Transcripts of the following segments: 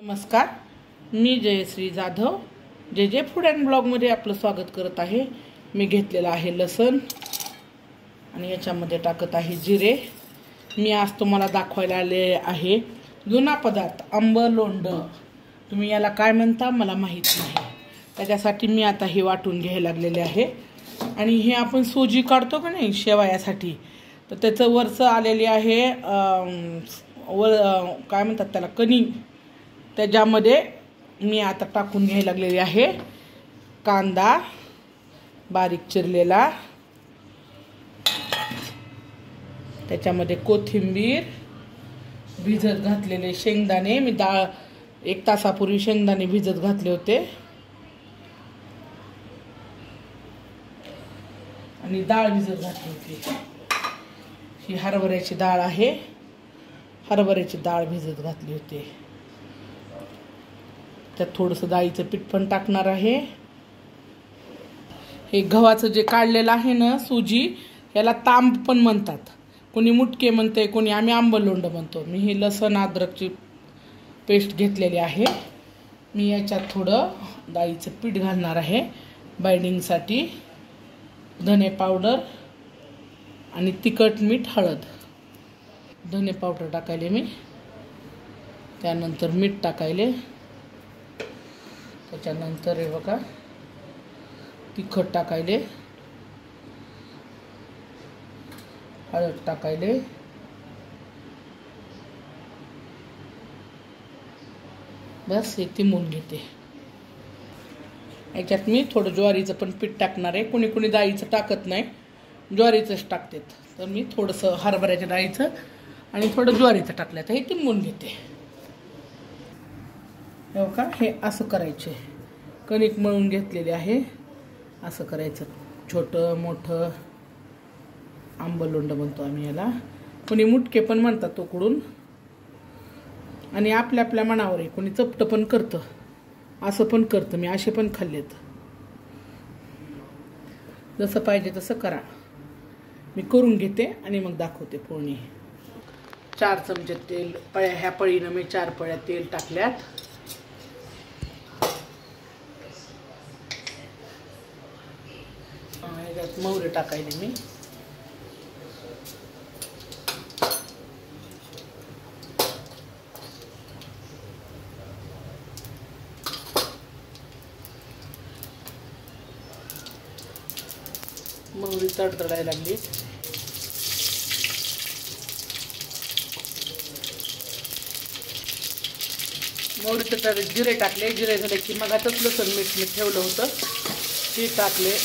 नमस्कार, मी जयश्री जाधव जे जे फूड अँड ब्लॉगमध्ये आपलं स्वागत करत आहे। मी घेतलेला आहे लसूण आणि याच्यामध्ये टाकत आहे जिरे। मी आज तुम्हाला दाखवायला आले आहे जुना पदार्थ आंब लोंढ। तुम्ही याला काय म्हणता मला माहित नाही। त्याच्यासाठी मी आता हे वाटून घ्यायला लागलेले आहे आणि हे आपण सोजी काढतो का नाही शेवयासाठी, तर त्याचं वरचं आलेले आहे काय म्हणतात त्याला कणी। त्याच्यामध्ये मी आता टाकून घ्यायला लागलेली आहे कांदा बारीक चिरलेला, त्याच्यामध्ये कोथिंबीर, भिजत घातलेले शेंगदाणे। मी डाळ 1 तासापूर्वी शेंगदाणे भिजत घातले होते आणि डाळ भिजत घातली होती। ही हरभऱ्याची डाळ आहे, हरभऱ्याची डाळ भिजत घातली होती। त्यात थोडंसं डाळीचं पीठ पण टाकणार आहे। हे गव्हाचं जे काढलेलं आहे ना सुजी, याला तांब पण म्हणतात, कोणी मुटके म्हणते, कोणी आम्ही आंबलोंड म्हणतो। मी ही लसूण अद्रकची पेस्ट घेतलेली आहे। मी याच्यात थोडं डाळीचं पीठ घालणार आहे बाइंडिंगसाठी, धने पावडर आणि तिखट मीठ हळद। धने पावडर टाकायले मी, त्यानंतर मीठ टाकायले, त्याच्यानंतर हे बघा तिखट टाकायले, हळद टाकायले, बस हे तिमून घेते। याच्यात मी थोडं ज्वारीचं पण पीठ टाकणार आहे। कोणी कोणी डाळीचं टाकत नाही, ज्वारीचंच टाकतात, तर मी थोडंसं हरभऱ्याच्या डाळीचं आणि थोडं ज्वारीचं टाकलं तर हे तिमून घेते। हे बघा हे असं करायचे, कणिक मळून घेतलेले आहे, असं करायचं। छोटं मोठं आंबलोंड म्हणतो आम्ही याला, कोणी मुटके पण म्हणतात उकडून, आणि आपल्या आपल्या मनावर आहे। कोणी चपट पण करतं, असं पण करतं, मी असे पण खाल्लेत। जसं पाहिजे तसं करा। मी करून घेते आणि मग दाखवते फोडणी। 4 चमचे तेल, ह्या पळीनं मी 4 पळ्या तेल टाकल्यात। ह्याच्यात मोहरी टाकायले मी, मोहरी तडतडायला लागली। मोहरी तडतडली, जिरे टाकले। जिरे झाले की मग आताच लसूण मीठ मी ठेवलं होतं ते टाकले।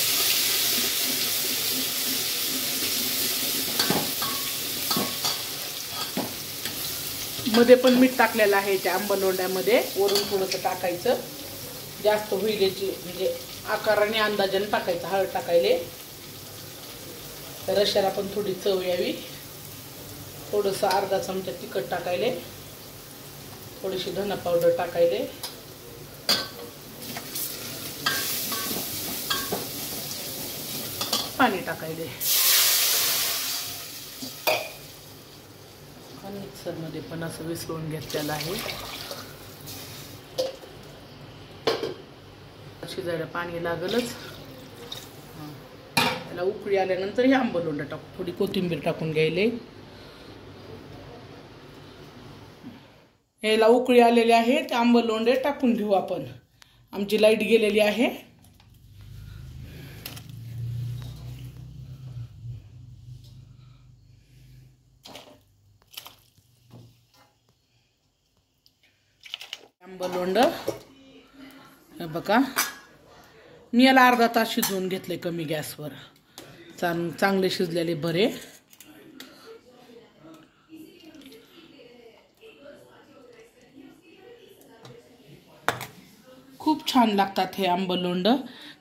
मध्ये पण मीठ टाकलेलं आहे त्या आंबलोंड्यामध्ये, वरून थोडंसं टाकायचं, जास्त होईल याची म्हणजे आकाराने अंदाजाने टाकायचं। हळद टाकायले, रश्याला पण थोडी चव यावी। थोडंसं अर्धा चमचा तिखट टाकायले, थोडीशी धना पावडर टाकायले, पाणी टाकायले, मिक्सरमध्ये पण असं विसळून घेतलेलं आहे। शिजायला पाणी लागलच। त्याला उकळी आल्यानंतर हे आंबलोंड टाकू, थोडी कोथिंबीर टाकून घ्यायले। याला उकळी आलेली आहे, ते आंबलोंडे टाकून घेऊ आपण। आमची लाईट गेलेली आहे। आंबलोंड हे बघा, मी याला अर्धा तास शिजवून घेतले कमी गॅसवर। चांगले शिजलेले बरे। खूप छान लागतात हे आंबलोंड।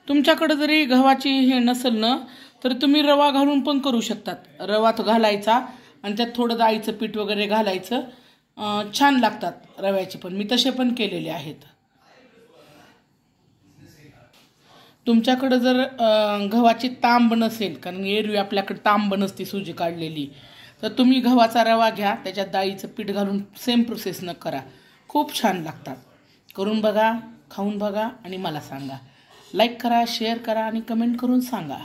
तुमच्याकडे जरी गव्हाची हे नसेल ना, तर तुम्ही रवा घालून पण करू शकतात। रवा घालायचा आणि त्यात थोडं डाळीचं पीठ वगैरे घालायचं, छान लागतात रव्याचे पण। मी तसे पण केलेले आहेत। तुमच्याकडे जर गव्हाची तांब नसेल, कारण एरवी आपल्याकडे तांब नसते सुजी काढलेली, तर तुम्ही गव्हाचा रवा घ्या, त्याच्यात डाळीचं पीठ घालून सेम प्रोसेसनं करा, खूप छान लागतात। करून बघा, खाऊन बघा आणि मला सांगा. लाईक करा, शेअर करा आणि कमेंट करून सांगा.